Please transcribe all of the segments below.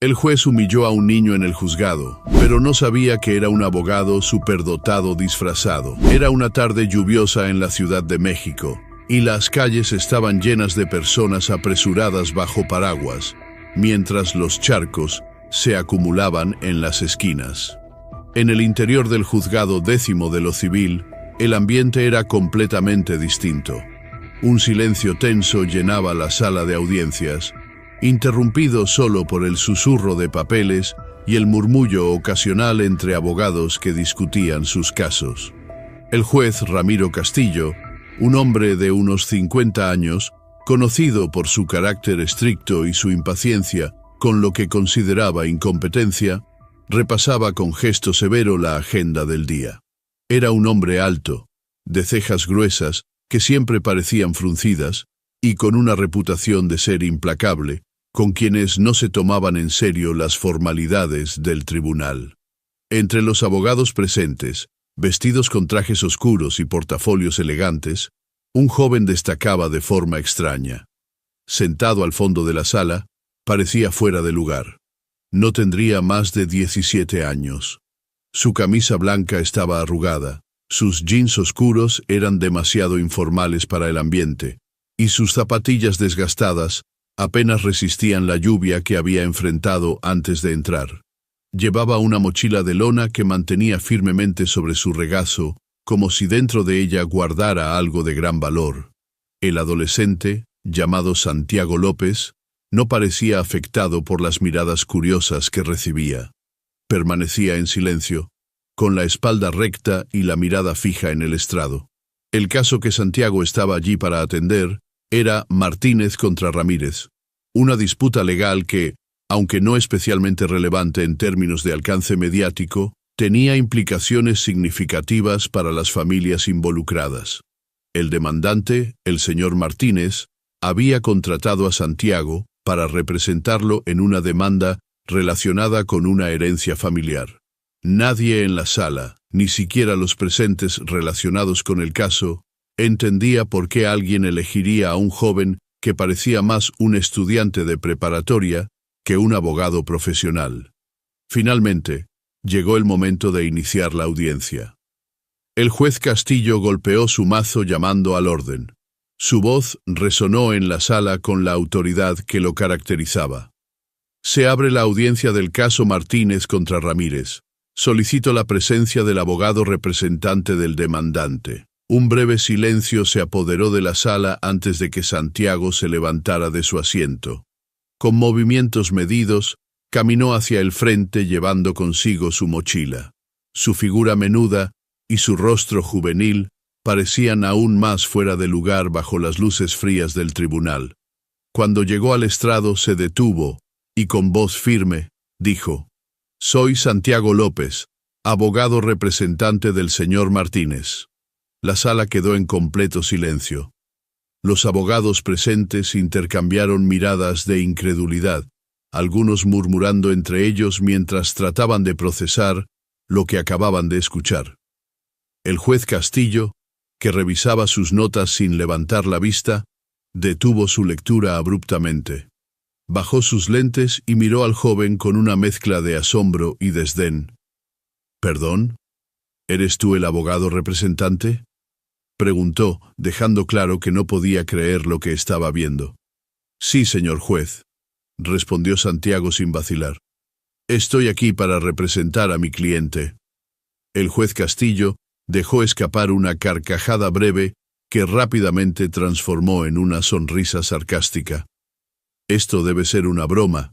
El juez humilló a un niño en el juzgado, pero no sabía que era un abogado superdotado disfrazado. Era una tarde lluviosa en la Ciudad de México, y las calles estaban llenas de personas apresuradas bajo paraguas, mientras los charcos se acumulaban en las esquinas. En el interior del juzgado 10º de lo civil, el ambiente era completamente distinto. Un silencio tenso llenaba la sala de audiencias, interrumpido solo por el susurro de papeles y el murmullo ocasional entre abogados que discutían sus casos. El juez Ramiro Castillo, un hombre de unos 50 años, conocido por su carácter estricto y su impaciencia con lo que consideraba incompetencia, repasaba con gesto severo la agenda del día. Era un hombre alto, de cejas gruesas que siempre parecían fruncidas, y con una reputación de ser implacable, con quienes no se tomaban en serio las formalidades del tribunal. Entre los abogados presentes, vestidos con trajes oscuros y portafolios elegantes, un joven destacaba de forma extraña. Sentado al fondo de la sala, parecía fuera de lugar. No tendría más de 17 años. Su camisa blanca estaba arrugada, sus jeans oscuros eran demasiado informales para el ambiente, y sus zapatillas desgastadas apenas resistían la lluvia que había enfrentado antes de entrar. Llevaba una mochila de lona que mantenía firmemente sobre su regazo, como si dentro de ella guardara algo de gran valor. El adolescente, llamado Santiago López, no parecía afectado por las miradas curiosas que recibía. Permanecía en silencio, con la espalda recta y la mirada fija en el estrado. El caso que Santiago estaba allí para atender era Martínez contra Ramírez, una disputa legal que, aunque no especialmente relevante en términos de alcance mediático, tenía implicaciones significativas para las familias involucradas. El demandante, el señor Martínez, había contratado a Santiago para representarlo en una demanda relacionada con una herencia familiar. Nadie en la sala, ni siquiera los presentes relacionados con el caso, entendía por qué alguien elegiría a un joven que parecía más un estudiante de preparatoria que un abogado profesional. Finalmente, llegó el momento de iniciar la audiencia. El juez Castillo golpeó su mazo llamando al orden. Su voz resonó en la sala con la autoridad que lo caracterizaba. Se abre la audiencia del caso Martínez contra Ramírez. Solicito la presencia del abogado representante del demandante. Un breve silencio se apoderó de la sala antes de que Santiago se levantara de su asiento. Con movimientos medidos, caminó hacia el frente llevando consigo su mochila. Su figura menuda y su rostro juvenil parecían aún más fuera de lugar bajo las luces frías del tribunal. Cuando llegó al estrado se detuvo y con voz firme dijo: «Soy Santiago López, abogado representante del señor Martínez». La sala quedó en completo silencio. Los abogados presentes intercambiaron miradas de incredulidad, algunos murmurando entre ellos mientras trataban de procesar lo que acababan de escuchar. El juez Castillo, que revisaba sus notas sin levantar la vista, detuvo su lectura abruptamente. Bajó sus lentes y miró al joven con una mezcla de asombro y desdén. «¿Perdón? ¿Eres tú el abogado representante?», preguntó, dejando claro que no podía creer lo que estaba viendo. «Sí, señor juez», respondió Santiago sin vacilar. «Estoy aquí para representar a mi cliente». El juez Castillo dejó escapar una carcajada breve que rápidamente transformó en una sonrisa sarcástica. «Esto debe ser una broma»,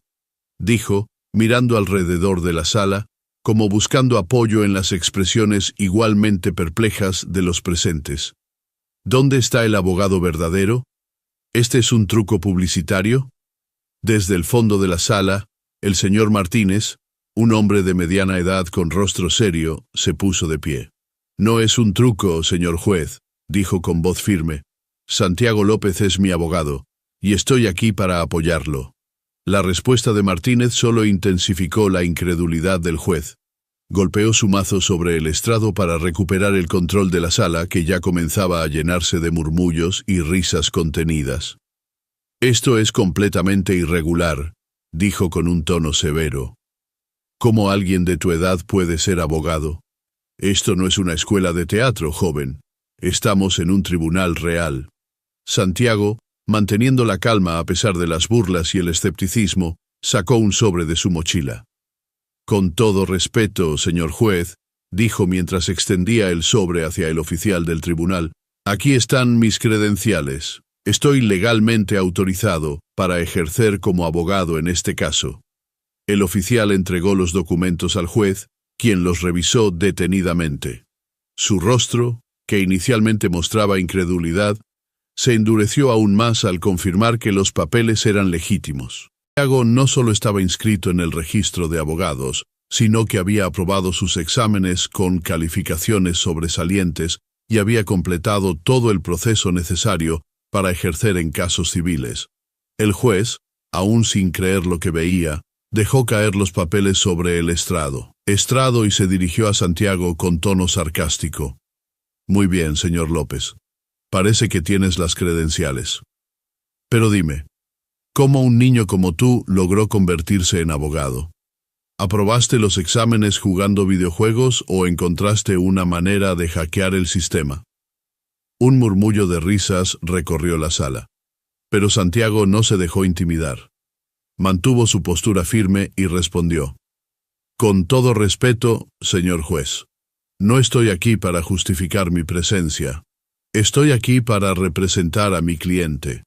dijo, mirando alrededor de la sala, como buscando apoyo en las expresiones igualmente perplejas de los presentes. «¿Dónde está el abogado verdadero? ¿Este es un truco publicitario?». Desde el fondo de la sala, el señor Martínez, un hombre de mediana edad con rostro serio, se puso de pie. «No es un truco, señor juez», dijo con voz firme. «Santiago López es mi abogado, y estoy aquí para apoyarlo». La respuesta de Martínez solo intensificó la incredulidad del juez. Golpeó su mazo sobre el estrado para recuperar el control de la sala, que ya comenzaba a llenarse de murmullos y risas contenidas. «Esto es completamente irregular», dijo con un tono severo. ¿Cómo alguien de tu edad puede ser abogado? Esto no es una escuela de teatro, joven. Estamos en un tribunal real. Santiago, manteniendo la calma a pesar de las burlas y el escepticismo, sacó un sobre de su mochila. Con todo respeto, señor juez, dijo mientras extendía el sobre hacia el oficial del tribunal, aquí están mis credenciales. Estoy legalmente autorizado para ejercer como abogado en este caso. El oficial entregó los documentos al juez, quien los revisó detenidamente. Su rostro, que inicialmente mostraba incredulidad, se endureció aún más al confirmar que los papeles eran legítimos. Santiago no solo estaba inscrito en el registro de abogados, sino que había aprobado sus exámenes con calificaciones sobresalientes y había completado todo el proceso necesario para ejercer en casos civiles. El juez, aún sin creer lo que veía, dejó caer los papeles sobre el estrado y se dirigió a Santiago con tono sarcástico. Muy bien, señor López. Parece que tienes las credenciales. Pero dime, ¿cómo un niño como tú logró convertirse en abogado? ¿Aprobaste los exámenes jugando videojuegos o encontraste una manera de hackear el sistema? Un murmullo de risas recorrió la sala. Pero Santiago no se dejó intimidar. Mantuvo su postura firme y respondió. Con todo respeto, señor juez, no estoy aquí para justificar mi presencia. Estoy aquí para representar a mi cliente.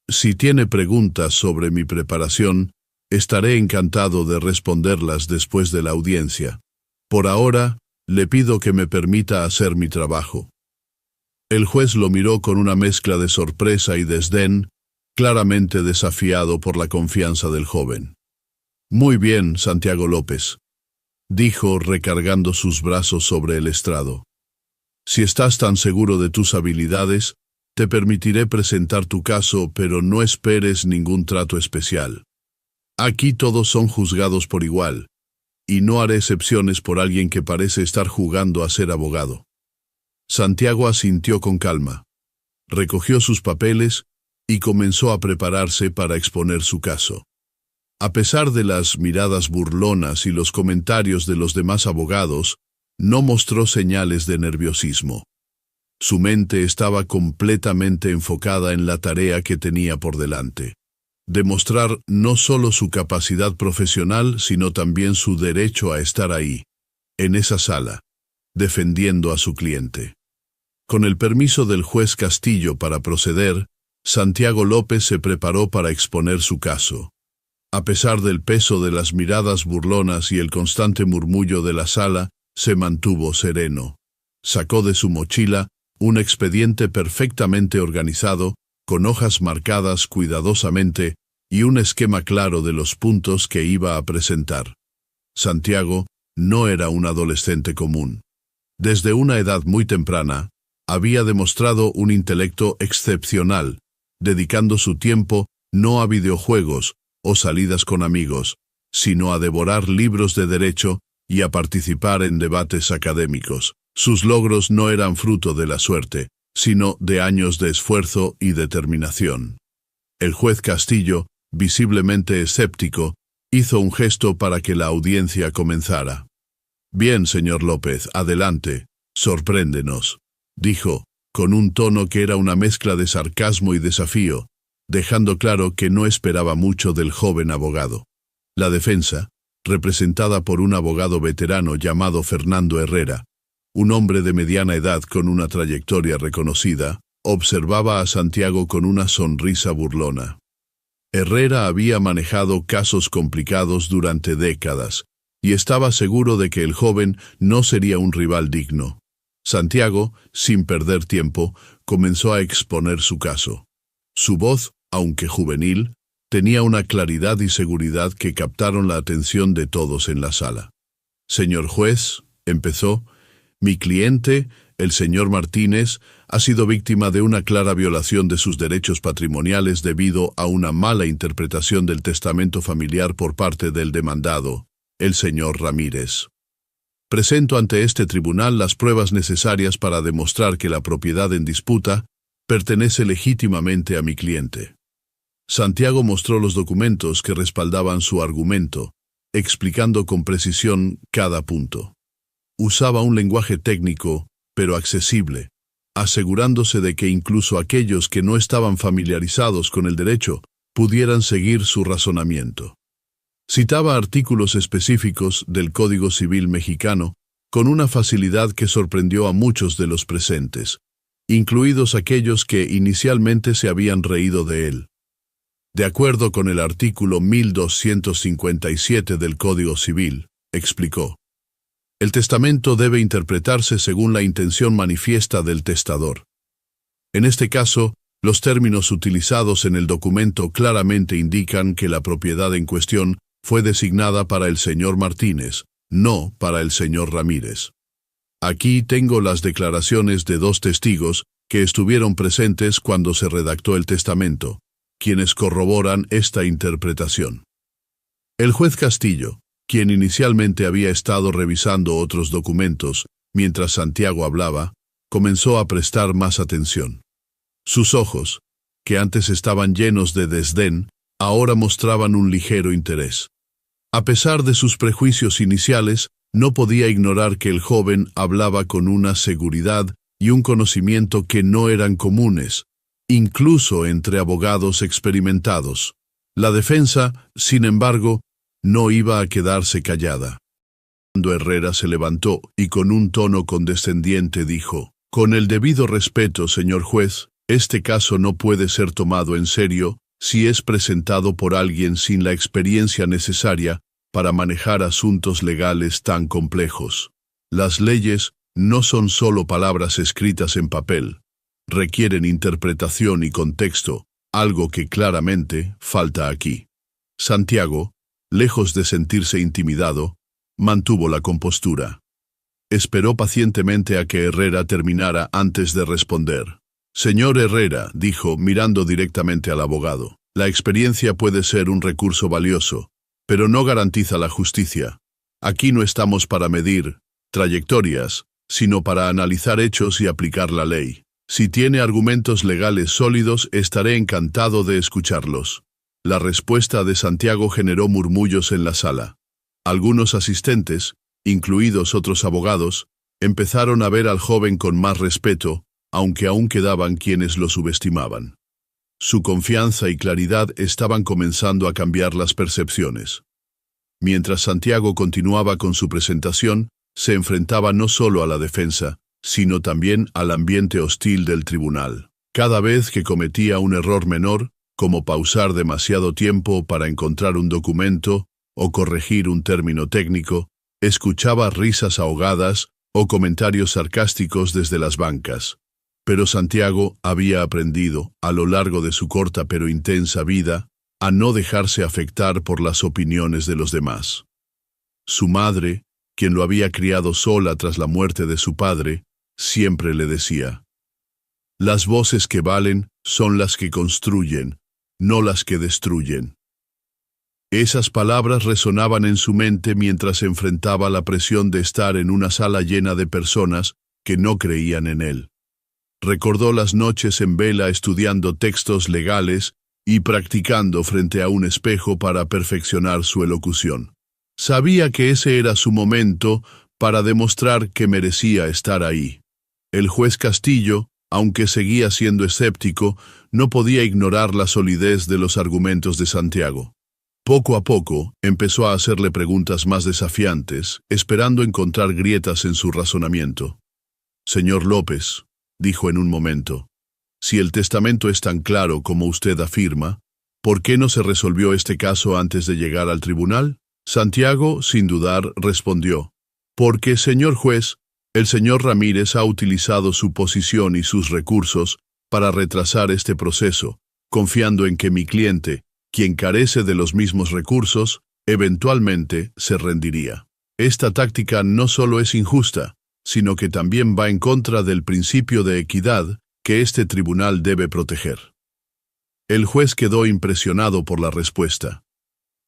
Si tiene preguntas sobre mi preparación, estaré encantado de responderlas después de la audiencia. Por ahora, le pido que me permita hacer mi trabajo. El juez lo miró con una mezcla de sorpresa y desdén, claramente desafiado por la confianza del joven. Muy bien, Santiago López, dijo recargando sus brazos sobre el estrado. Si estás tan seguro de tus habilidades, te permitiré presentar tu caso, pero no esperes ningún trato especial. Aquí todos son juzgados por igual, y no haré excepciones por alguien que parece estar jugando a ser abogado. Santiago asintió con calma, recogió sus papeles y comenzó a prepararse para exponer su caso. A pesar de las miradas burlonas y los comentarios de los demás abogados, no mostró señales de nerviosismo. Su mente estaba completamente enfocada en la tarea que tenía por delante. Demostrar no solo su capacidad profesional, sino también su derecho a estar ahí, en esa sala, defendiendo a su cliente. Con el permiso del juez Castillo para proceder, Santiago López se preparó para exponer su caso. A pesar del peso de las miradas burlonas y el constante murmullo de la sala, se mantuvo sereno. Sacó de su mochila un expediente perfectamente organizado, con hojas marcadas cuidadosamente y un esquema claro de los puntos que iba a presentar. Santiago no era un adolescente común. Desde una edad muy temprana, había demostrado un intelecto excepcional, dedicando su tiempo no a videojuegos o salidas con amigos, sino a devorar libros de derecho y a participar en debates académicos. Sus logros no eran fruto de la suerte, sino de años de esfuerzo y determinación. El juez Castillo, visiblemente escéptico, hizo un gesto para que la audiencia comenzara. Bien, señor López, adelante, sorpréndenos, dijo, con un tono que era una mezcla de sarcasmo y desafío, dejando claro que no esperaba mucho del joven abogado. La defensa, representada por un abogado veterano llamado Fernando Herrera, un hombre de mediana edad con una trayectoria reconocida, observaba a Santiago con una sonrisa burlona. Herrera había manejado casos complicados durante décadas, y estaba seguro de que el joven no sería un rival digno. Santiago, sin perder tiempo, comenzó a exponer su caso. Su voz, aunque juvenil, tenía una claridad y seguridad que captaron la atención de todos en la sala. Señor juez, empezó, mi cliente, el señor Martínez, ha sido víctima de una clara violación de sus derechos patrimoniales debido a una mala interpretación del testamento familiar por parte del demandado, el señor Ramírez. Presento ante este tribunal las pruebas necesarias para demostrar que la propiedad en disputa pertenece legítimamente a mi cliente. Santiago mostró los documentos que respaldaban su argumento, explicando con precisión cada punto. Usaba un lenguaje técnico, pero accesible, asegurándose de que incluso aquellos que no estaban familiarizados con el derecho pudieran seguir su razonamiento. Citaba artículos específicos del Código Civil mexicano con una facilidad que sorprendió a muchos de los presentes, incluidos aquellos que inicialmente se habían reído de él. De acuerdo con el artículo 1257 del Código Civil, explicó, el testamento debe interpretarse según la intención manifiesta del testador. En este caso, los términos utilizados en el documento claramente indican que la propiedad en cuestión fue designada para el señor Martínez, no para el señor Ramírez. Aquí tengo las declaraciones de 2 testigos que estuvieron presentes cuando se redactó el testamento, quienes corroboran esta interpretación. El juez Castillo, quien inicialmente había estado revisando otros documentos mientras Santiago hablaba, comenzó a prestar más atención. Sus ojos, que antes estaban llenos de desdén, ahora mostraban un ligero interés. A pesar de sus prejuicios iniciales, no podía ignorar que el joven hablaba con una seguridad y un conocimiento que no eran comunes, incluso entre abogados experimentados. La defensa, sin embargo, no iba a quedarse callada. Cuando Herrera se levantó y con un tono condescendiente dijo, «Con el debido respeto, señor juez, este caso no puede ser tomado en serio si es presentado por alguien sin la experiencia necesaria para manejar asuntos legales tan complejos. Las leyes no son solo palabras escritas en papel, requieren interpretación y contexto, algo que claramente falta aquí». Santiago, lejos de sentirse intimidado, mantuvo la compostura. Esperó pacientemente a que Herrera terminara antes de responder. «Señor Herrera», dijo, mirando directamente al abogado, «la experiencia puede ser un recurso valioso, pero no garantiza la justicia. Aquí no estamos para medir trayectorias, sino para analizar hechos y aplicar la ley. Si tiene argumentos legales sólidos, estaré encantado de escucharlos». La respuesta de Santiago generó murmullos en la sala. Algunos asistentes, incluidos otros abogados, empezaron a ver al joven con más respeto, aunque aún quedaban quienes lo subestimaban. Su confianza y claridad estaban comenzando a cambiar las percepciones. Mientras Santiago continuaba con su presentación, se enfrentaba no solo a la defensa, sino también al ambiente hostil del tribunal. Cada vez que cometía un error menor, como pausar demasiado tiempo para encontrar un documento o corregir un término técnico, escuchaba risas ahogadas o comentarios sarcásticos desde las bancas. Pero Santiago había aprendido, a lo largo de su corta pero intensa vida, a no dejarse afectar por las opiniones de los demás. Su madre, quien lo había criado sola tras la muerte de su padre, siempre le decía: «Las voces que valen son las que construyen, no las que destruyen». Esas palabras resonaban en su mente mientras enfrentaba la presión de estar en una sala llena de personas que no creían en él. Recordó las noches en vela estudiando textos legales y practicando frente a un espejo para perfeccionar su elocución. Sabía que ese era su momento para demostrar que merecía estar ahí. El juez Castillo, aunque seguía siendo escéptico, no podía ignorar la solidez de los argumentos de Santiago. Poco a poco, empezó a hacerle preguntas más desafiantes, esperando encontrar grietas en su razonamiento. «Señor López», dijo en un momento, «si el testamento es tan claro como usted afirma, ¿por qué no se resolvió este caso antes de llegar al tribunal?» Santiago, sin dudar, respondió: «Porque, señor juez, el señor Ramírez ha utilizado su posición y sus recursos para retrasar este proceso, confiando en que mi cliente, quien carece de los mismos recursos, eventualmente se rendiría. Esta táctica no solo es injusta, sino que también va en contra del principio de equidad que este tribunal debe proteger». El juez quedó impresionado por la respuesta.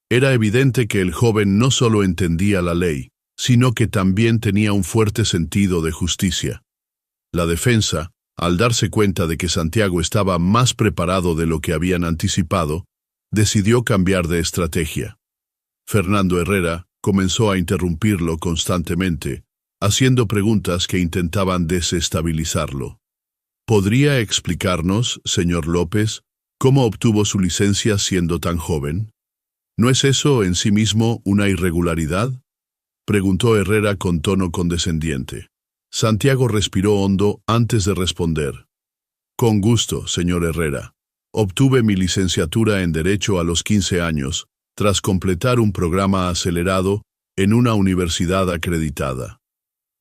Era evidente que el joven no solo entendía la ley, sino que también tenía un fuerte sentido de justicia. La defensa, Al darse cuenta de que Santiago estaba más preparado de lo que habían anticipado, decidió cambiar de estrategia. Fernando Herrera comenzó a interrumpirlo constantemente, haciendo preguntas que intentaban desestabilizarlo. ¿Podría explicarnos, señor López, cómo obtuvo su licencia siendo tan joven? ¿No es eso en sí mismo una irregularidad?, preguntó Herrera con tono condescendiente. Santiago respiró hondo antes de responder. Con gusto, señor Herrera. Obtuve mi licenciatura en Derecho a los 15 años, tras completar un programa acelerado en una universidad acreditada.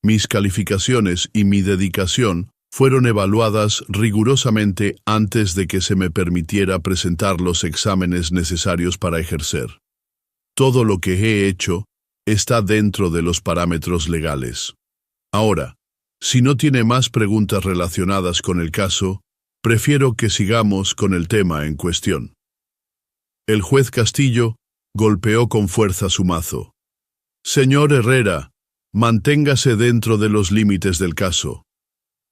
Mis calificaciones y mi dedicación fueron evaluadas rigurosamente antes de que se me permitiera presentar los exámenes necesarios para ejercer. Todo lo que he hecho está dentro de los parámetros legales. Ahora, si no tiene más preguntas relacionadas con el caso, prefiero que sigamos con el tema en cuestión. El juez Castillo golpeó con fuerza su mazo. Señor Herrera, manténgase dentro de los límites del caso.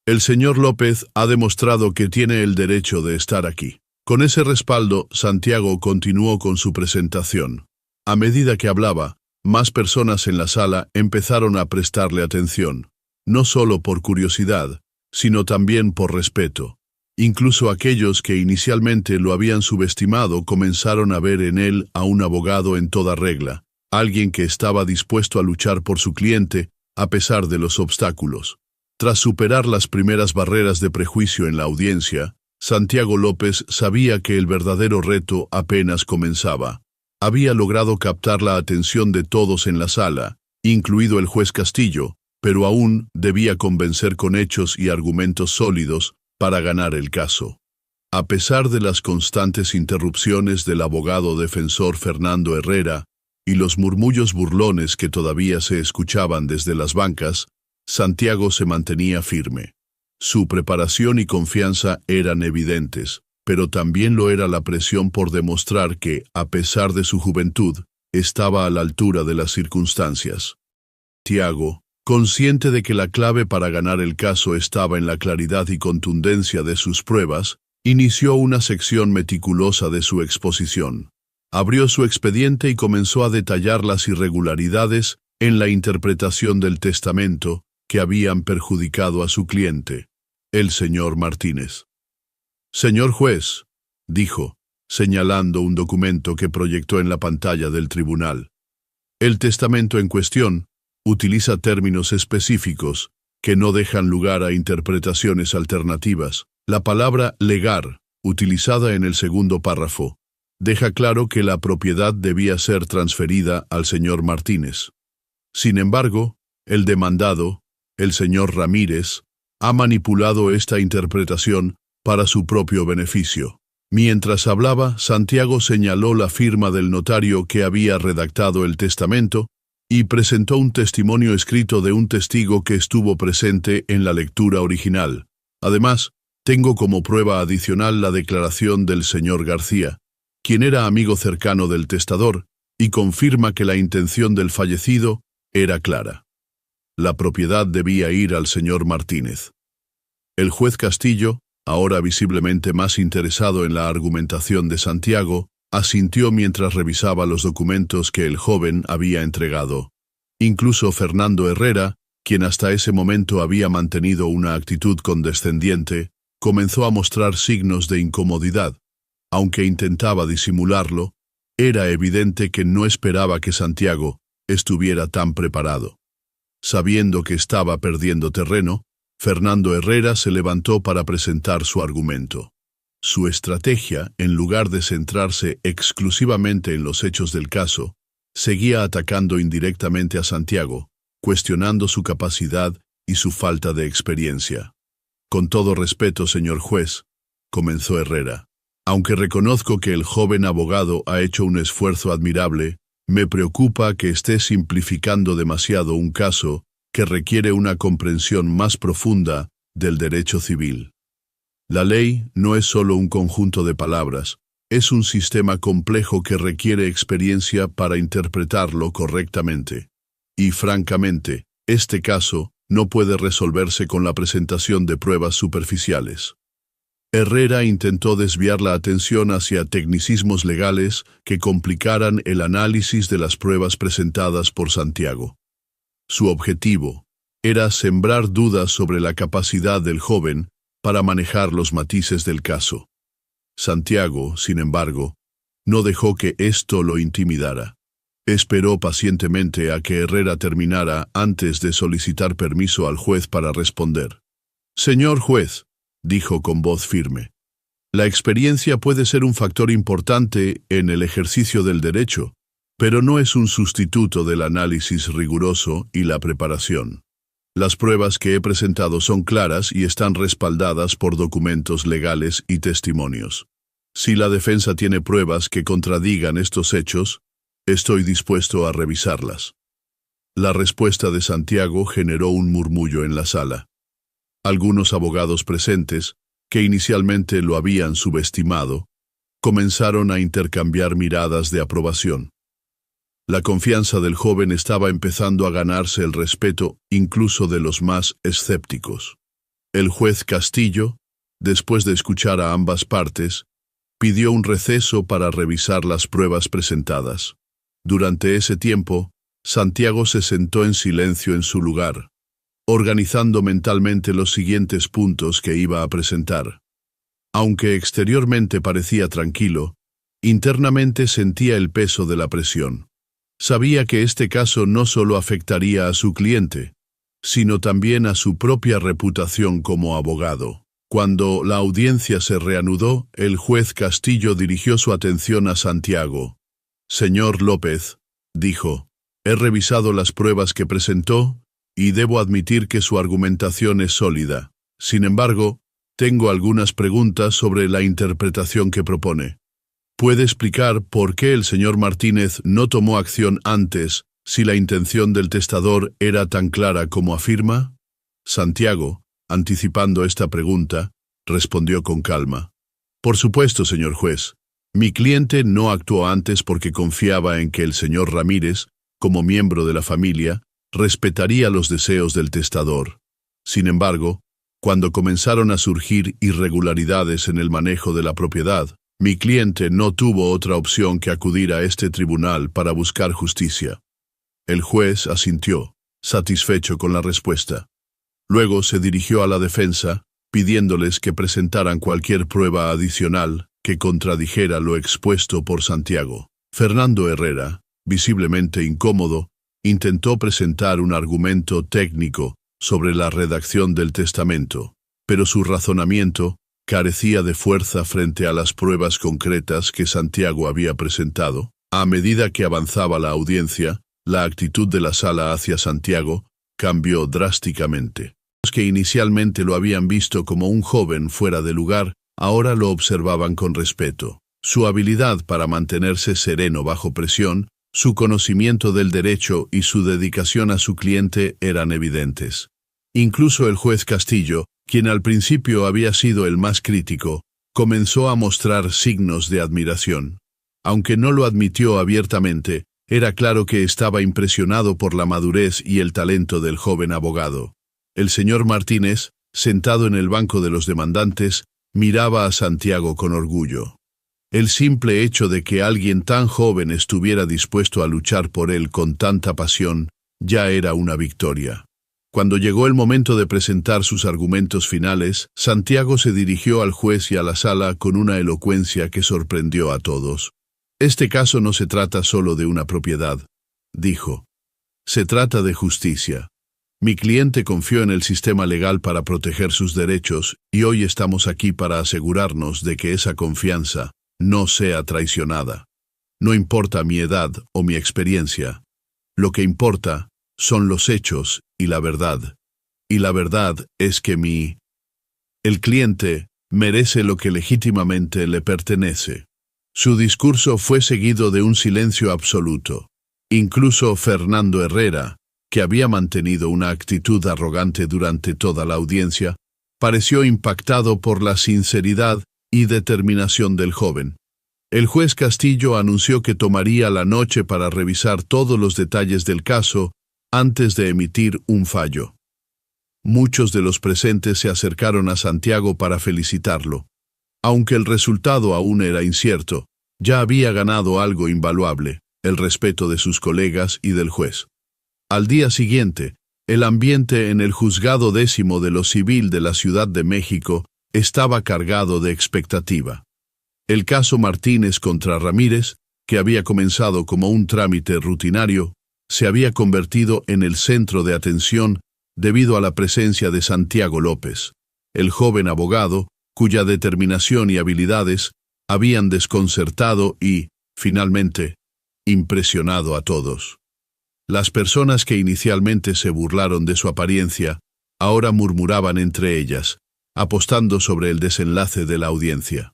El señor López ha demostrado que tiene el derecho de estar aquí. Con ese respaldo, Santiago continuó con su presentación. A medida que hablaba, más personas en la sala empezaron a prestarle atención, no solo por curiosidad, sino también por respeto. Incluso aquellos que inicialmente lo habían subestimado comenzaron a ver en él a un abogado en toda regla, alguien que estaba dispuesto a luchar por su cliente a pesar de los obstáculos. Tras superar las primeras barreras de prejuicio en la audiencia, Santiago López sabía que el verdadero reto apenas comenzaba. Había logrado captar la atención de todos en la sala, incluido el juez Castillo, pero aún debía convencer con hechos y argumentos sólidos para ganar el caso. A pesar de las constantes interrupciones del abogado defensor Fernando Herrera y los murmullos burlones que todavía se escuchaban desde las bancas, Santiago se mantenía firme. Su preparación y confianza eran evidentes, pero también lo era la presión por demostrar que, a pesar de su juventud, estaba a la altura de las circunstancias. Santiago, consciente de que la clave para ganar el caso estaba en la claridad y contundencia de sus pruebas, inició una sección meticulosa de su exposición. Abrió su expediente y comenzó a detallar las irregularidades en la interpretación del testamento que habían perjudicado a su cliente, el señor Martínez. Señor juez, dijo, señalando un documento que proyectó en la pantalla del tribunal. El testamento en cuestión utiliza términos específicos que no dejan lugar a interpretaciones alternativas. La palabra legar, utilizada en el segundo párrafo, deja claro que la propiedad debía ser transferida al señor Martínez. Sin embargo, el demandado, el señor Ramírez, ha manipulado esta interpretación para su propio beneficio. Mientras hablaba, Santiago señaló la firma del notario que había redactado el testamento y presentó un testimonio escrito de un testigo que estuvo presente en la lectura original. Además, tengo como prueba adicional la declaración del señor García, quien era amigo cercano del testador, y confirma que la intención del fallecido era clara. La propiedad debía ir al señor Martínez. El juez Castillo, ahora visiblemente más interesado en la argumentación de Santiago, asintió mientras revisaba los documentos que el joven había entregado. Incluso Fernando Herrera, quien hasta ese momento había mantenido una actitud condescendiente, comenzó a mostrar signos de incomodidad. Aunque intentaba disimularlo, era evidente que no esperaba que Santiago estuviera tan preparado. Sabiendo que estaba perdiendo terreno, Fernando Herrera se levantó para presentar su argumento. Su estrategia, en lugar de centrarse exclusivamente en los hechos del caso, seguía atacando indirectamente a Santiago, cuestionando su capacidad y su falta de experiencia. Con todo respeto, señor juez, comenzó Herrera, aunque reconozco que el joven abogado ha hecho un esfuerzo admirable, me preocupa que esté simplificando demasiado un caso que requiere una comprensión más profunda del derecho civil. La ley no es solo un conjunto de palabras, es un sistema complejo que requiere experiencia para interpretarlo correctamente. Y francamente, este caso no puede resolverse con la presentación de pruebas superficiales. Herrera intentó desviar la atención hacia tecnicismos legales que complicaran el análisis de las pruebas presentadas por Santiago. Su objetivo era sembrar dudas sobre la capacidad del joven para manejar los matices del caso. Santiago, sin embargo, no dejó que esto lo intimidara. Esperó pacientemente a que Herrera terminara antes de solicitar permiso al juez para responder. «Señor juez», dijo con voz firme, «la experiencia puede ser un factor importante en el ejercicio del derecho, pero no es un sustituto del análisis riguroso y la preparación. Las pruebas que he presentado son claras y están respaldadas por documentos legales y testimonios. Si la defensa tiene pruebas que contradigan estos hechos, estoy dispuesto a revisarlas». La respuesta de Santiago generó un murmullo en la sala. Algunos abogados presentes, que inicialmente lo habían subestimado, comenzaron a intercambiar miradas de aprobación. La confianza del joven estaba empezando a ganarse el respeto incluso de los más escépticos. El juez Castillo, después de escuchar a ambas partes, pidió un receso para revisar las pruebas presentadas. Durante ese tiempo, Santiago se sentó en silencio en su lugar, organizando mentalmente los siguientes puntos que iba a presentar. Aunque exteriormente parecía tranquilo, internamente sentía el peso de la presión. Sabía que este caso no solo afectaría a su cliente, sino también a su propia reputación como abogado. Cuando la audiencia se reanudó, el juez Castillo dirigió su atención a Santiago. «Señor López», dijo, «he revisado las pruebas que presentó y debo admitir que su argumentación es sólida. Sin embargo, tengo algunas preguntas sobre la interpretación que propone. ¿Puede explicar por qué el señor Martínez no tomó acción antes si la intención del testador era tan clara como afirma?» Santiago, anticipando esta pregunta, respondió con calma. «Por supuesto, señor juez. Mi cliente no actuó antes porque confiaba en que el señor Ramírez, como miembro de la familia, respetaría los deseos del testador. Sin embargo, cuando comenzaron a surgir irregularidades en el manejo de la propiedad, mi cliente no tuvo otra opción que acudir a este tribunal para buscar justicia». El juez asintió, satisfecho con la respuesta. Luego se dirigió a la defensa, pidiéndoles que presentaran cualquier prueba adicional que contradijera lo expuesto por Santiago. Fernando Herrera, visiblemente incómodo, intentó presentar un argumento técnico sobre la redacción del testamento, pero su razonamiento carecía de fuerza frente a las pruebas concretas que Santiago había presentado. A medida que avanzaba la audiencia, la actitud de la sala hacia Santiago cambió drásticamente. Los que inicialmente lo habían visto como un joven fuera de lugar, ahora lo observaban con respeto. Su habilidad para mantenerse sereno bajo presión, su conocimiento del derecho y su dedicación a su cliente eran evidentes. Incluso el juez Castillo, quien al principio había sido el más crítico, comenzó a mostrar signos de admiración. Aunque no lo admitió abiertamente, era claro que estaba impresionado por la madurez y el talento del joven abogado. El señor Martínez, sentado en el banco de los demandantes, miraba a Santiago con orgullo. El simple hecho de que alguien tan joven estuviera dispuesto a luchar por él con tanta pasión ya era una victoria. Cuando llegó el momento de presentar sus argumentos finales, Santiago se dirigió al juez y a la sala con una elocuencia que sorprendió a todos. «Este caso no se trata solo de una propiedad», dijo. «Se trata de justicia. Mi cliente confió en el sistema legal para proteger sus derechos y hoy estamos aquí para asegurarnos de que esa confianza no sea traicionada. No importa mi edad o mi experiencia. Lo que importa son los hechos y la verdad. Y la verdad es que el cliente merece lo que legítimamente le pertenece». Su discurso fue seguido de un silencio absoluto. Incluso Fernando Herrera, que había mantenido una actitud arrogante durante toda la audiencia, pareció impactado por la sinceridad y determinación del joven. El juez Castillo anunció que tomaría la noche para revisar todos los detalles del caso antes de emitir un fallo. Muchos de los presentes se acercaron a Santiago para felicitarlo. Aunque el resultado aún era incierto, ya había ganado algo invaluable, el respeto de sus colegas y del juez. Al día siguiente, el ambiente en el Juzgado 10º de lo Civil de la Ciudad de México estaba cargado de expectativa. El caso Martínez contra Ramírez, que había comenzado como un trámite rutinario, se había convertido en el centro de atención debido a la presencia de Santiago López, el joven abogado cuya determinación y habilidades habían desconcertado y, finalmente, impresionado a todos. Las personas que inicialmente se burlaron de su apariencia, ahora murmuraban entre ellas, apostando sobre el desenlace de la audiencia.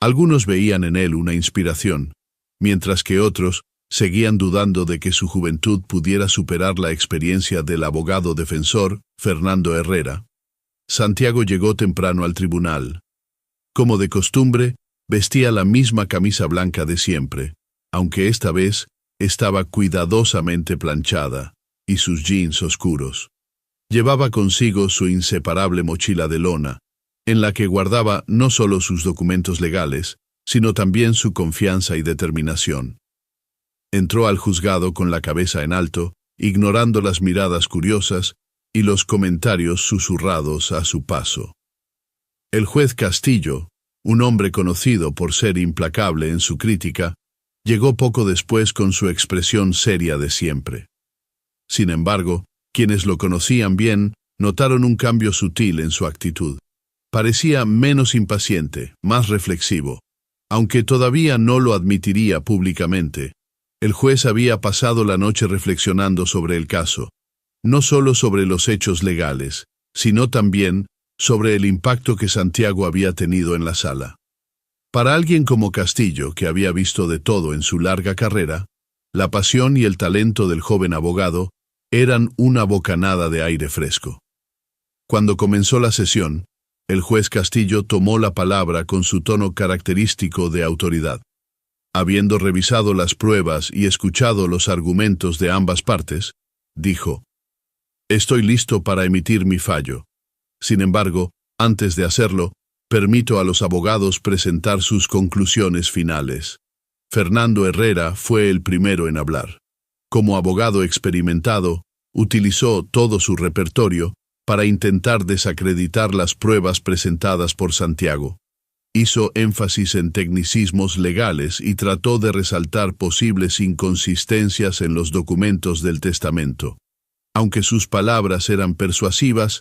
Algunos veían en él una inspiración, mientras que otros seguían dudando de que su juventud pudiera superar la experiencia del abogado defensor, Fernando Herrera. Santiago llegó temprano al tribunal. Como de costumbre, vestía la misma camisa blanca de siempre, aunque esta vez estaba cuidadosamente planchada, y sus jeans oscuros. Llevaba consigo su inseparable mochila de lona, en la que guardaba no solo sus documentos legales, sino también su confianza y determinación. Entró al juzgado con la cabeza en alto, ignorando las miradas curiosas y los comentarios susurrados a su paso. El juez Castillo, un hombre conocido por ser implacable en su crítica, llegó poco después con su expresión seria de siempre. Sin embargo, quienes lo conocían bien notaron un cambio sutil en su actitud. Parecía menos impaciente, más reflexivo. Aunque todavía no lo admitiría públicamente, el juez había pasado la noche reflexionando sobre el caso, no solo sobre los hechos legales, sino también sobre el impacto que Santiago había tenido en la sala. Para alguien como Castillo, que había visto de todo en su larga carrera, la pasión y el talento del joven abogado eran una bocanada de aire fresco. Cuando comenzó la sesión, el juez Castillo tomó la palabra con su tono característico de autoridad. Habiendo revisado las pruebas y escuchado los argumentos de ambas partes, dijo: «Estoy listo para emitir mi fallo. Sin embargo, antes de hacerlo, permito a los abogados presentar sus conclusiones finales». Fernando Herrera fue el primero en hablar. Como abogado experimentado, utilizó todo su repertorio para intentar desacreditar las pruebas presentadas por Santiago. Hizo énfasis en tecnicismos legales y trató de resaltar posibles inconsistencias en los documentos del testamento. Aunque sus palabras eran persuasivas,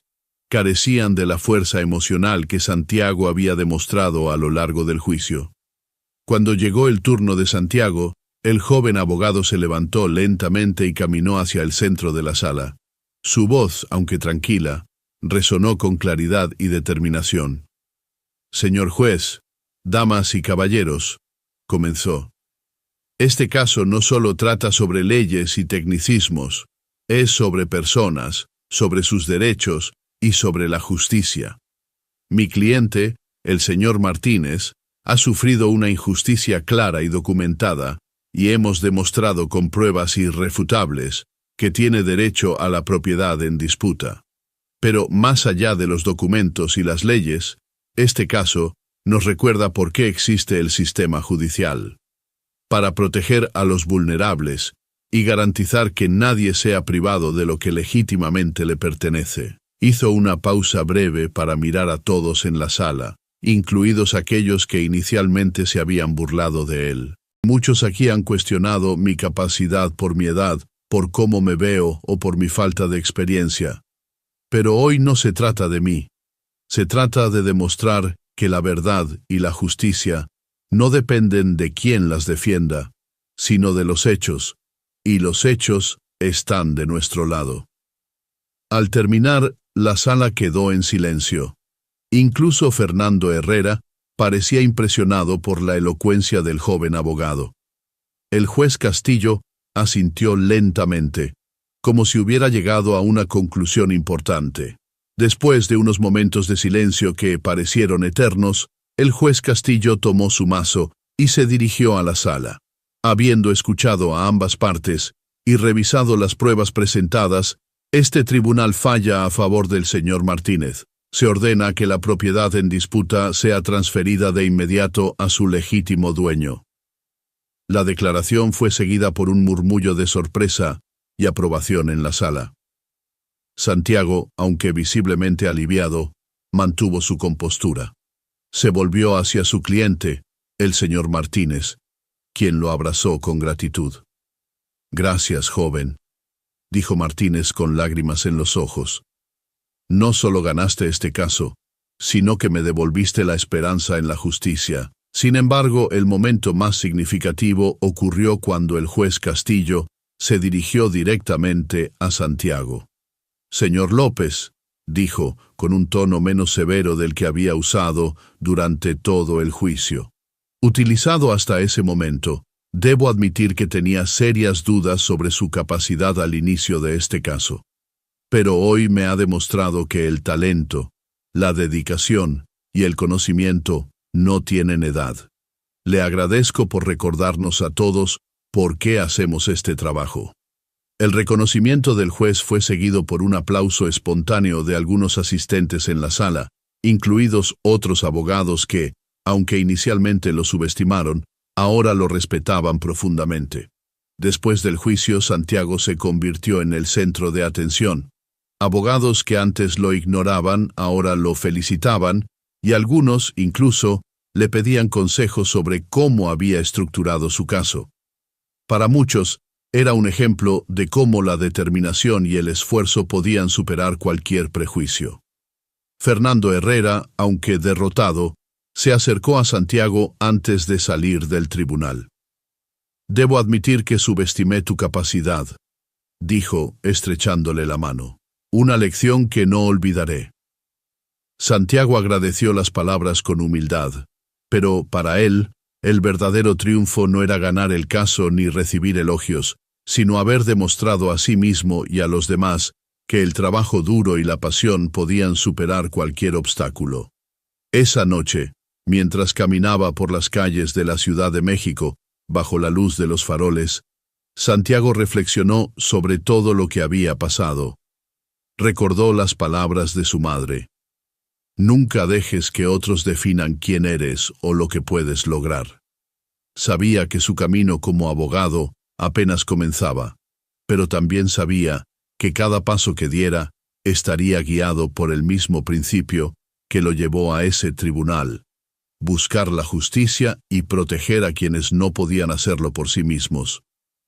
carecían de la fuerza emocional que Santiago había demostrado a lo largo del juicio. Cuando llegó el turno de Santiago, el joven abogado se levantó lentamente y caminó hacia el centro de la sala. Su voz, aunque tranquila, resonó con claridad y determinación. «Señor juez, damas y caballeros», comenzó. «Este caso no solo trata sobre leyes y tecnicismos, es sobre personas, sobre sus derechos y sobre la justicia. Mi cliente, el señor Martínez, ha sufrido una injusticia clara y documentada, y hemos demostrado con pruebas irrefutables que tiene derecho a la propiedad en disputa. Pero más allá de los documentos y las leyes, este caso nos recuerda por qué existe el sistema judicial. Para proteger a los vulnerables y garantizar que nadie sea privado de lo que legítimamente le pertenece». Hizo una pausa breve para mirar a todos en la sala, incluidos aquellos que inicialmente se habían burlado de él. «Muchos aquí han cuestionado mi capacidad por mi edad, por cómo me veo o por mi falta de experiencia. Pero hoy no se trata de mí. Se trata de demostrar que la verdad y la justicia no dependen de quién las defienda, sino de los hechos, y los hechos están de nuestro lado». Al terminar, la sala quedó en silencio. Incluso Fernando Herrera parecía impresionado por la elocuencia del joven abogado. El juez Castillo asintió lentamente, como si hubiera llegado a una conclusión importante. Después de unos momentos de silencio que parecieron eternos, el juez Castillo tomó su mazo y se dirigió a la sala. Habiendo escuchado a ambas partes y revisado las pruebas presentadas, Este tribunal falla a favor del señor Martínez. Se ordena que la propiedad en disputa sea transferida de inmediato a su legítimo dueño. La declaración fue seguida por un murmullo de sorpresa y aprobación en la sala. Santiago, aunque visiblemente aliviado, mantuvo su compostura. Se volvió hacia su cliente, el señor Martínez, quien lo abrazó con gratitud. «Gracias, joven», dijo Martínez con lágrimas en los ojos. «No solo ganaste este caso, sino que me devolviste la esperanza en la justicia». Sin embargo, el momento más significativo ocurrió cuando el juez Castillo se dirigió directamente a Santiago. «Señor López», dijo, con un tono menos severo del que había usado durante todo el juicio, utilizado hasta ese momento, debo admitir que tenía serias dudas sobre su capacidad al inicio de este caso. Pero hoy me ha demostrado que el talento, la dedicación y el conocimiento no tienen edad. Le agradezco por recordarnos a todos por qué hacemos este trabajo». El reconocimiento del juez fue seguido por un aplauso espontáneo de algunos asistentes en la sala, incluidos otros abogados que, aunque inicialmente lo subestimaron, ahora lo respetaban profundamente. Después del juicio, Santiago se convirtió en el centro de atención. Abogados que antes lo ignoraban ahora lo felicitaban, y algunos, incluso, le pedían consejos sobre cómo había estructurado su caso. Para muchos, era un ejemplo de cómo la determinación y el esfuerzo podían superar cualquier prejuicio. Fernando Herrera, aunque derrotado, se acercó a Santiago antes de salir del tribunal. «Debo admitir que subestimé tu capacidad», dijo, estrechándole la mano. «Una lección que no olvidaré». Santiago agradeció las palabras con humildad, pero para él, el verdadero triunfo no era ganar el caso ni recibir elogios, sino haber demostrado a sí mismo y a los demás que el trabajo duro y la pasión podían superar cualquier obstáculo. Esa noche, mientras caminaba por las calles de la Ciudad de México, bajo la luz de los faroles, Santiago reflexionó sobre todo lo que había pasado. Recordó las palabras de su madre. «Nunca dejes que otros definan quién eres o lo que puedes lograr». Sabía que su camino como abogado apenas comenzaba, pero también sabía que cada paso que diera estaría guiado por el mismo principio que lo llevó a ese tribunal: buscar la justicia y proteger a quienes no podían hacerlo por sí mismos.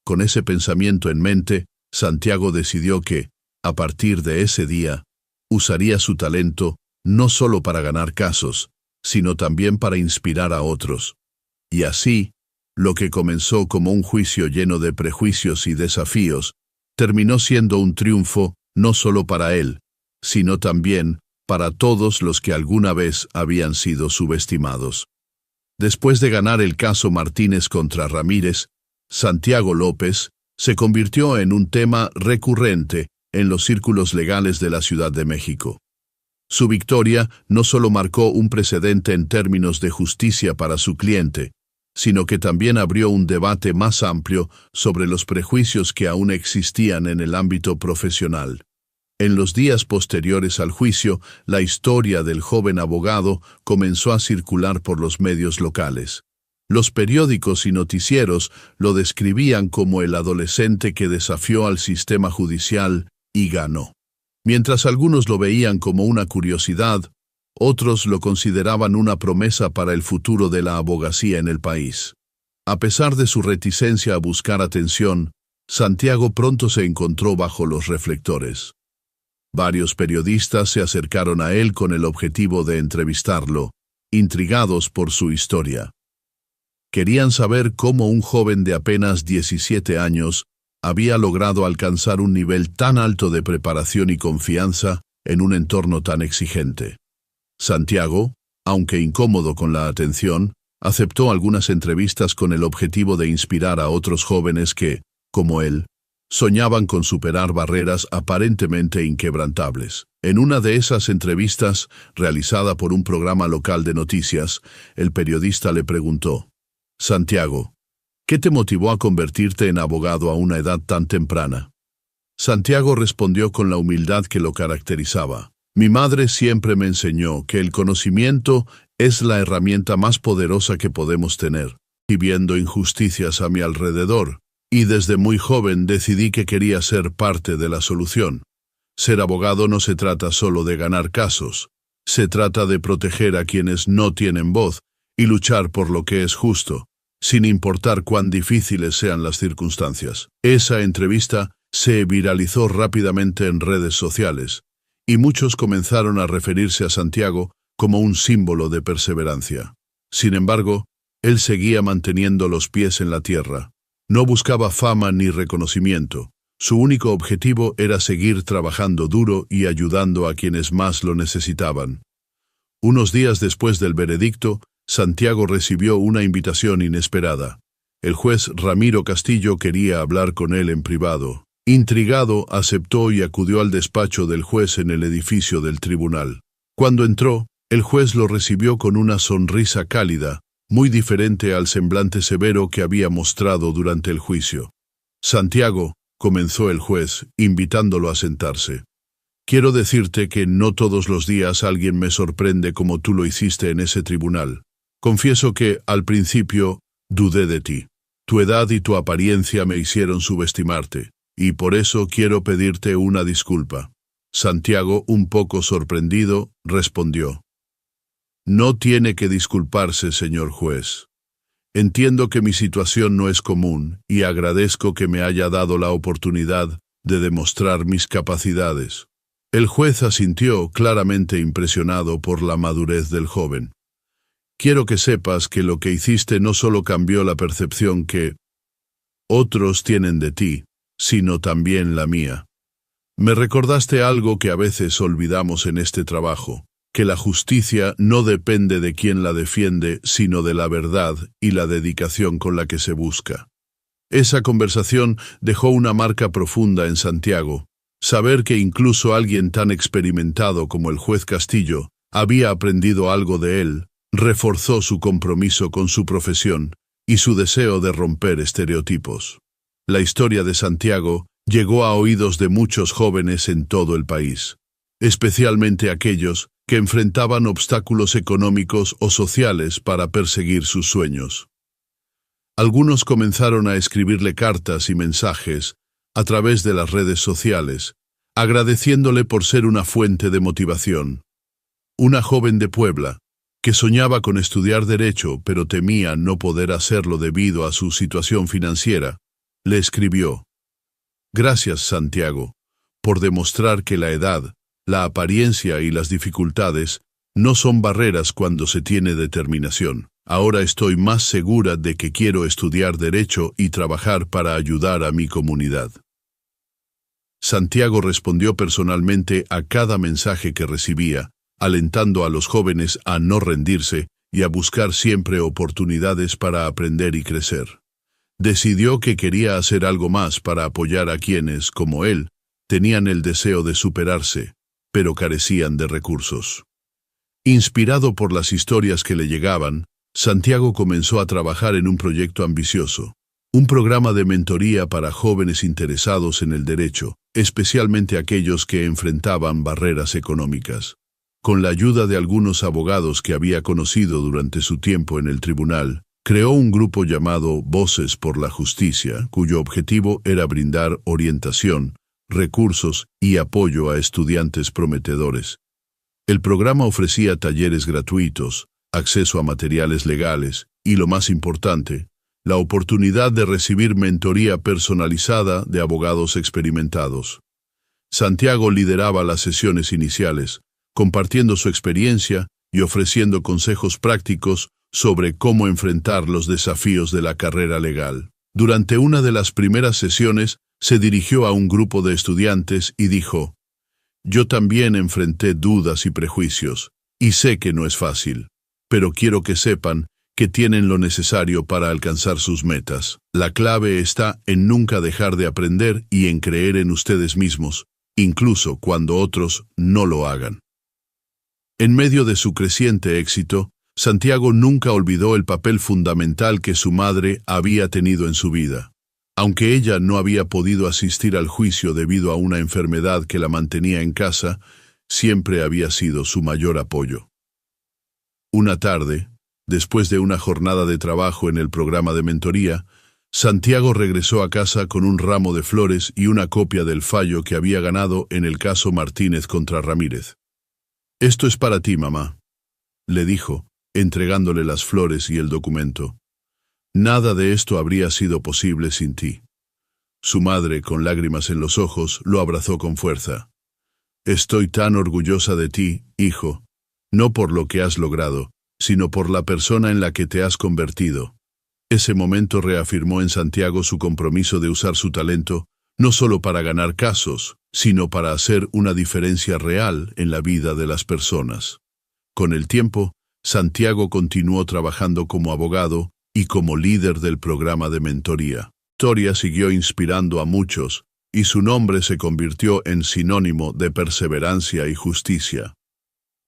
Con ese pensamiento en mente, Santiago decidió que, a partir de ese día, usaría su talento no solo para ganar casos, sino también para inspirar a otros. Y así, lo que comenzó como un juicio lleno de prejuicios y desafíos, terminó siendo un triunfo no solo para él, sino también para todos los que alguna vez habían sido subestimados. Después de ganar el caso Martínez contra Ramírez, Santiago López se convirtió en un tema recurrente en los círculos legales de la Ciudad de México. Su victoria no solo marcó un precedente en términos de justicia para su cliente, sino que también abrió un debate más amplio sobre los prejuicios que aún existían en el ámbito profesional. En los días posteriores al juicio, la historia del joven abogado comenzó a circular por los medios locales. Los periódicos y noticieros lo describían como el adolescente que desafió al sistema judicial y ganó. Mientras algunos lo veían como una curiosidad, otros lo consideraban una promesa para el futuro de la abogacía en el país. A pesar de su reticencia a buscar atención, Santiago pronto se encontró bajo los reflectores. Varios periodistas se acercaron a él con el objetivo de entrevistarlo, intrigados por su historia. Querían saber cómo un joven de apenas 17 años había logrado alcanzar un nivel tan alto de preparación y confianza en un entorno tan exigente. Santiago, aunque incómodo con la atención, aceptó algunas entrevistas con el objetivo de inspirar a otros jóvenes que, como él, soñaban con superar barreras aparentemente inquebrantables. En una de esas entrevistas, realizada por un programa local de noticias, el periodista le preguntó: «Santiago, ¿qué te motivó a convertirte en abogado a una edad tan temprana?». Santiago respondió con la humildad que lo caracterizaba. Mi madre siempre me enseñó que el conocimiento es la herramienta más poderosa que podemos tener, y viendo injusticias a mi alrededor, y desde muy joven decidí que quería ser parte de la solución. Ser abogado no se trata solo de ganar casos, se trata de proteger a quienes no tienen voz y luchar por lo que es justo, sin importar cuán difíciles sean las circunstancias. Esa entrevista se viralizó rápidamente en redes sociales, y muchos comenzaron a referirse a Santiago como un símbolo de perseverancia. Sin embargo, él seguía manteniendo los pies en la tierra. No buscaba fama ni reconocimiento. Su único objetivo era seguir trabajando duro y ayudando a quienes más lo necesitaban. Unos días después del veredicto, Santiago recibió una invitación inesperada. El juez Ramiro Castillo quería hablar con él en privado. Intrigado, aceptó y acudió al despacho del juez en el edificio del tribunal. Cuando entró, el juez lo recibió con una sonrisa cálida, muy diferente al semblante severo que había mostrado durante el juicio. Santiago, comenzó el juez, invitándolo a sentarse. Quiero decirte que no todos los días alguien me sorprende como tú lo hiciste en ese tribunal. Confieso que, al principio, dudé de ti. Tu edad y tu apariencia me hicieron subestimarte, y por eso quiero pedirte una disculpa. Santiago, un poco sorprendido, respondió. No tiene que disculparse, señor juez. Entiendo que mi situación no es común y agradezco que me haya dado la oportunidad de demostrar mis capacidades. El juez asintió, claramente impresionado por la madurez del joven. Quiero que sepas que lo que hiciste no solo cambió la percepción que otros tienen de ti, sino también la mía. Me recordaste algo que a veces olvidamos en este trabajo, que la justicia no depende de quien la defiende, sino de la verdad y la dedicación con la que se busca. Esa conversación dejó una marca profunda en Santiago. Saber que incluso alguien tan experimentado como el juez Castillo había aprendido algo de él, reforzó su compromiso con su profesión y su deseo de romper estereotipos. La historia de Santiago llegó a oídos de muchos jóvenes en todo el país, especialmente aquellos que enfrentaban obstáculos económicos o sociales para perseguir sus sueños. Algunos comenzaron a escribirle cartas y mensajes a través de las redes sociales, agradeciéndole por ser una fuente de motivación. Una joven de Puebla, que soñaba con estudiar Derecho pero temía no poder hacerlo debido a su situación financiera, le escribió: Gracias, Santiago, por demostrar que la edad, la apariencia y las dificultades no son barreras cuando se tiene determinación. Ahora estoy más segura de que quiero estudiar Derecho y trabajar para ayudar a mi comunidad. Santiago respondió personalmente a cada mensaje que recibía, alentando a los jóvenes a no rendirse y a buscar siempre oportunidades para aprender y crecer. Decidió que quería hacer algo más para apoyar a quienes, como él, tenían el deseo de superarse, pero carecían de recursos. Inspirado por las historias que le llegaban, Santiago comenzó a trabajar en un proyecto ambicioso, un programa de mentoría para jóvenes interesados en el derecho, especialmente aquellos que enfrentaban barreras económicas. Con la ayuda de algunos abogados que había conocido durante su tiempo en el tribunal, creó un grupo llamado Voces por la Justicia, cuyo objetivo era brindar orientación, recursos y apoyo a estudiantes prometedores. El programa ofrecía talleres gratuitos, acceso a materiales legales y, lo más importante, la oportunidad de recibir mentoría personalizada de abogados experimentados. Santiago lideraba las sesiones iniciales, compartiendo su experiencia y ofreciendo consejos prácticos sobre cómo enfrentar los desafíos de la carrera legal. Durante una de las primeras sesiones, se dirigió a un grupo de estudiantes y dijo: Yo también enfrenté dudas y prejuicios, y sé que no es fácil, pero quiero que sepan que tienen lo necesario para alcanzar sus metas. La clave está en nunca dejar de aprender y en creer en ustedes mismos, incluso cuando otros no lo hagan. En medio de su creciente éxito, Santiago nunca olvidó el papel fundamental que su madre había tenido en su vida. Aunque ella no había podido asistir al juicio debido a una enfermedad que la mantenía en casa, siempre había sido su mayor apoyo. Una tarde, después de una jornada de trabajo en el programa de mentoría, Santiago regresó a casa con un ramo de flores y una copia del fallo que había ganado en el caso Martínez contra Ramírez. «Esto es para ti, mamá», le dijo, entregándole las flores y el documento. «Nada de esto habría sido posible sin ti». Su madre, con lágrimas en los ojos, lo abrazó con fuerza. «Estoy tan orgullosa de ti, hijo, no por lo que has logrado, sino por la persona en la que te has convertido». Ese momento reafirmó en Santiago su compromiso de usar su talento, no solo para ganar casos, sino para hacer una diferencia real en la vida de las personas. Con el tiempo, Santiago continuó trabajando como abogado y como líder del programa de mentoría. Su historia siguió inspirando a muchos, y su nombre se convirtió en sinónimo de perseverancia y justicia.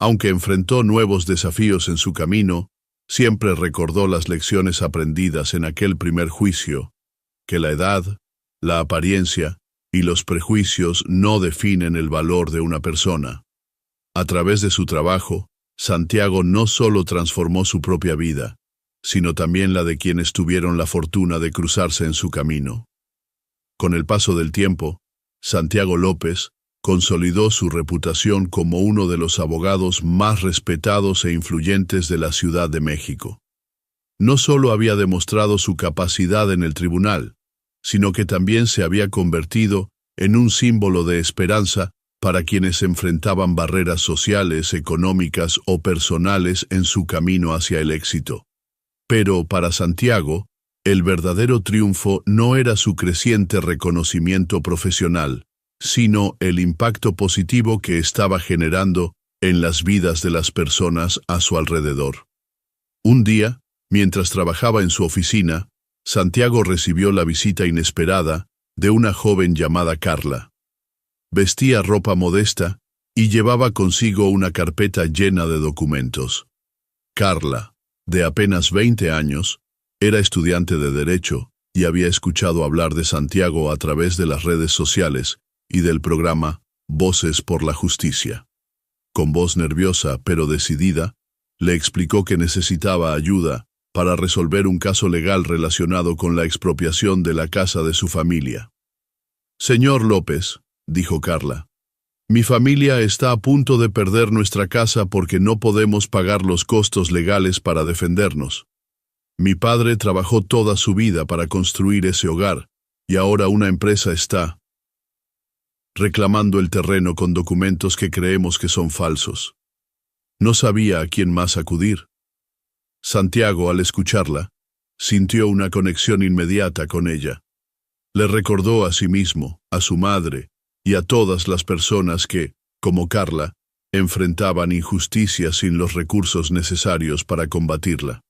Aunque enfrentó nuevos desafíos en su camino, siempre recordó las lecciones aprendidas en aquel primer juicio, que la edad, la apariencia y los prejuicios no definen el valor de una persona. A través de su trabajo, Santiago no solo transformó su propia vida, sino también la de quienes tuvieron la fortuna de cruzarse en su camino. Con el paso del tiempo, Santiago López consolidó su reputación como uno de los abogados más respetados e influyentes de la Ciudad de México. No solo había demostrado su capacidad en el tribunal, sino que también se había convertido en un símbolo de esperanza para quienes enfrentaban barreras sociales, económicas o personales en su camino hacia el éxito. Pero para Santiago, el verdadero triunfo no era su creciente reconocimiento profesional, sino el impacto positivo que estaba generando en las vidas de las personas a su alrededor. Un día, mientras trabajaba en su oficina, Santiago recibió la visita inesperada de una joven llamada Carla. Vestía ropa modesta y llevaba consigo una carpeta llena de documentos. Carla, de apenas 20 años, era estudiante de Derecho y había escuchado hablar de Santiago a través de las redes sociales y del programa Voces por la Justicia. Con voz nerviosa pero decidida, le explicó que necesitaba ayuda para resolver un caso legal relacionado con la expropiación de la casa de su familia. «Señor López», dijo Carla, «mi familia está a punto de perder nuestra casa porque no podemos pagar los costos legales para defendernos. Mi padre trabajó toda su vida para construir ese hogar, y ahora una empresa está reclamando el terreno con documentos que creemos que son falsos. No sabía a quién más acudir». Santiago, al escucharla, sintió una conexión inmediata con ella. Le recordó a sí mismo, a su madre y a todas las personas que, como Carla, enfrentaban injusticias sin los recursos necesarios para combatirla.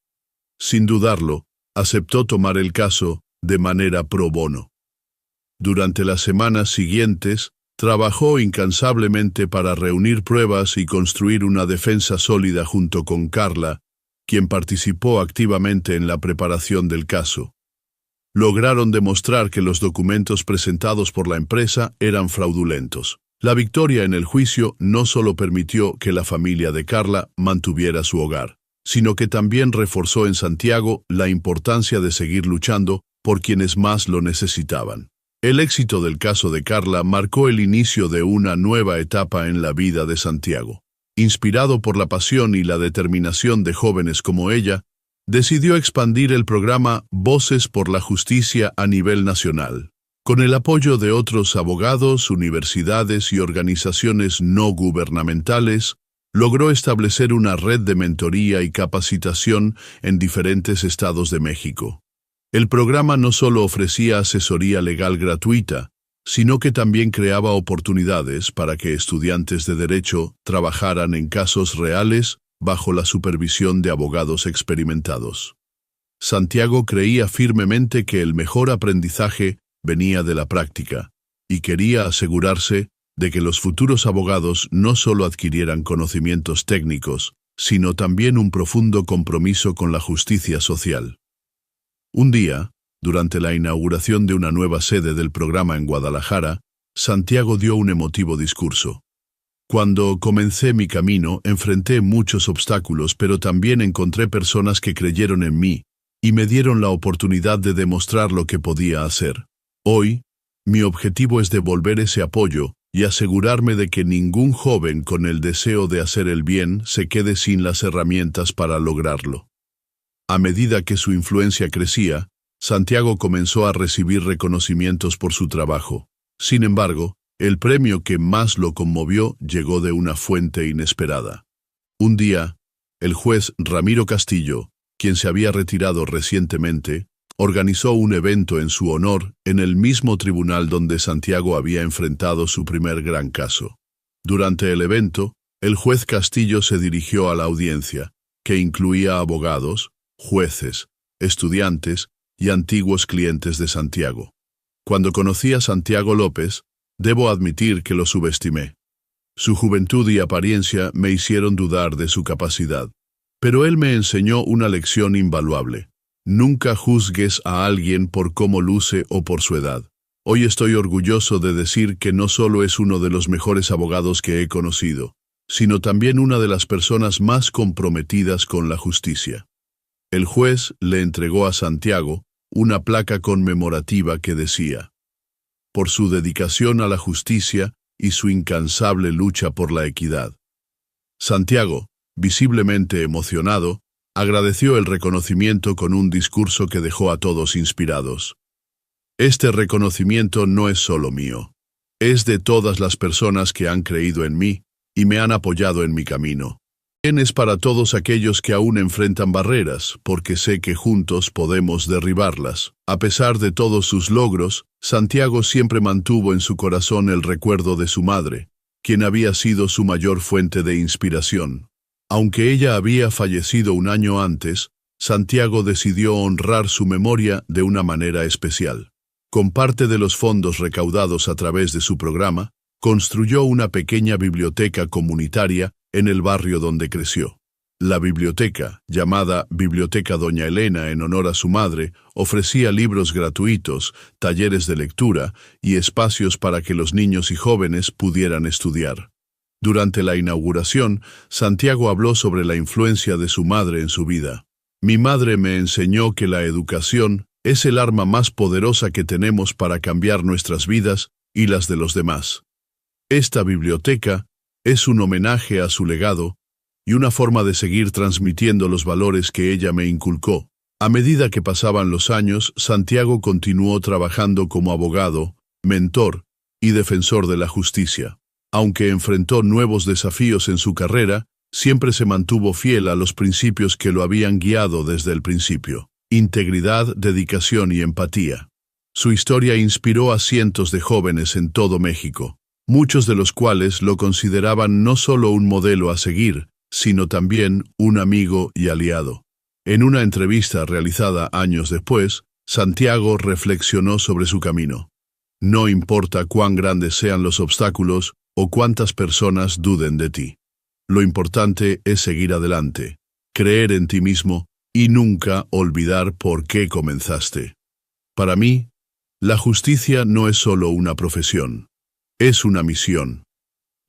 Sin dudarlo, aceptó tomar el caso de manera pro bono. Durante las semanas siguientes, trabajó incansablemente para reunir pruebas y construir una defensa sólida junto con Carla, quien participó activamente en la preparación del caso. Lograron demostrar que los documentos presentados por la empresa eran fraudulentos. La victoria en el juicio no solo permitió que la familia de Carla mantuviera su hogar, sino que también reforzó en Santiago la importancia de seguir luchando por quienes más lo necesitaban. El éxito del caso de Carla marcó el inicio de una nueva etapa en la vida de Santiago. Inspirado por la pasión y la determinación de jóvenes como ella, decidió expandir el programa Voces por la Justicia a nivel nacional. Con el apoyo de otros abogados, universidades y organizaciones no gubernamentales, logró establecer una red de mentoría y capacitación en diferentes estados de México. El programa no solo ofrecía asesoría legal gratuita, sino que también creaba oportunidades para que estudiantes de Derecho trabajaran en casos reales bajo la supervisión de abogados experimentados. Santiago creía firmemente que el mejor aprendizaje venía de la práctica, y quería asegurarse de que los futuros abogados no solo adquirieran conocimientos técnicos, sino también un profundo compromiso con la justicia social. Un día, Durante la inauguración de una nueva sede del programa en Guadalajara, Santiago dio un emotivo discurso. Cuando comencé mi camino, enfrenté muchos obstáculos, pero también encontré personas que creyeron en mí y me dieron la oportunidad de demostrar lo que podía hacer. Hoy, mi objetivo es devolver ese apoyo y asegurarme de que ningún joven con el deseo de hacer el bien se quede sin las herramientas para lograrlo. A medida que su influencia crecía, Santiago comenzó a recibir reconocimientos por su trabajo. Sin embargo, el premio que más lo conmovió llegó de una fuente inesperada. Un día, el juez Ramiro Castillo, quien se había retirado recientemente, organizó un evento en su honor en el mismo tribunal donde Santiago había enfrentado su primer gran caso. Durante el evento, el juez Castillo se dirigió a la audiencia, que incluía abogados, jueces, estudiantes y antiguos clientes de Santiago. Cuando conocí a Santiago López, debo admitir que lo subestimé. Su juventud y apariencia me hicieron dudar de su capacidad. Pero él me enseñó una lección invaluable. Nunca juzgues a alguien por cómo luce o por su edad. Hoy estoy orgulloso de decir que no solo es uno de los mejores abogados que he conocido, sino también una de las personas más comprometidas con la justicia. El juez le entregó a Santiago una placa conmemorativa que decía: por su dedicación a la justicia y su incansable lucha por la equidad. Santiago, visiblemente emocionado, agradeció el reconocimiento con un discurso que dejó a todos inspirados. Este reconocimiento no es solo mío, es de todas las personas que han creído en mí y me han apoyado en mi camino. Es para todos aquellos que aún enfrentan barreras, porque sé que juntos podemos derribarlas. A pesar de todos sus logros, Santiago siempre mantuvo en su corazón el recuerdo de su madre, quien había sido su mayor fuente de inspiración. Aunque ella había fallecido un año antes, Santiago decidió honrar su memoria de una manera especial. Con parte de los fondos recaudados a través de su programa, construyó una pequeña biblioteca comunitaria en el barrio donde creció. La biblioteca, llamada Biblioteca Doña Elena en honor a su madre, ofrecía libros gratuitos, talleres de lectura y espacios para que los niños y jóvenes pudieran estudiar. Durante la inauguración, Santiago habló sobre la influencia de su madre en su vida. Mi madre me enseñó que la educación es el arma más poderosa que tenemos para cambiar nuestras vidas y las de los demás. Esta biblioteca es un homenaje a su legado y una forma de seguir transmitiendo los valores que ella me inculcó. A medida que pasaban los años, Santiago continuó trabajando como abogado, mentor y defensor de la justicia. Aunque enfrentó nuevos desafíos en su carrera, siempre se mantuvo fiel a los principios que lo habían guiado desde el principio: integridad, dedicación y empatía. Su historia inspiró a cientos de jóvenes en todo México, muchos de los cuales lo consideraban no solo un modelo a seguir, sino también un amigo y aliado. En una entrevista realizada años después, Santiago reflexionó sobre su camino. No importa cuán grandes sean los obstáculos o cuántas personas duden de ti. Lo importante es seguir adelante, creer en ti mismo y nunca olvidar por qué comenzaste. Para mí, la justicia no es solo una profesión, es una misión.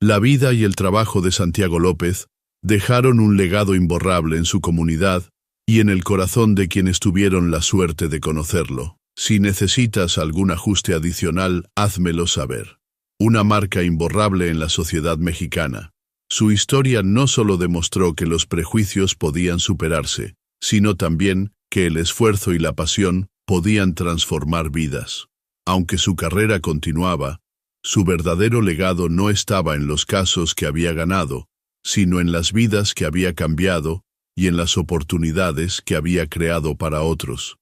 La vida y el trabajo de Santiago López dejaron un legado imborrable en su comunidad y en el corazón de quienes tuvieron la suerte de conocerlo. Si necesitas algún ajuste adicional, házmelo saber. Una marca imborrable en la sociedad mexicana. Su historia no solo demostró que los prejuicios podían superarse, sino también que el esfuerzo y la pasión podían transformar vidas. Aunque su carrera continuaba, su verdadero legado no estaba en los casos que había ganado, sino en las vidas que había cambiado y en las oportunidades que había creado para otros.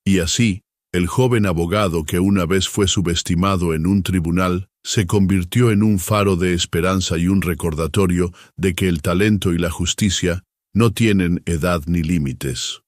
Y así, el joven abogado que una vez fue subestimado en un tribunal se convirtió en un faro de esperanza y un recordatorio de que el talento y la justicia no tienen edad ni límites.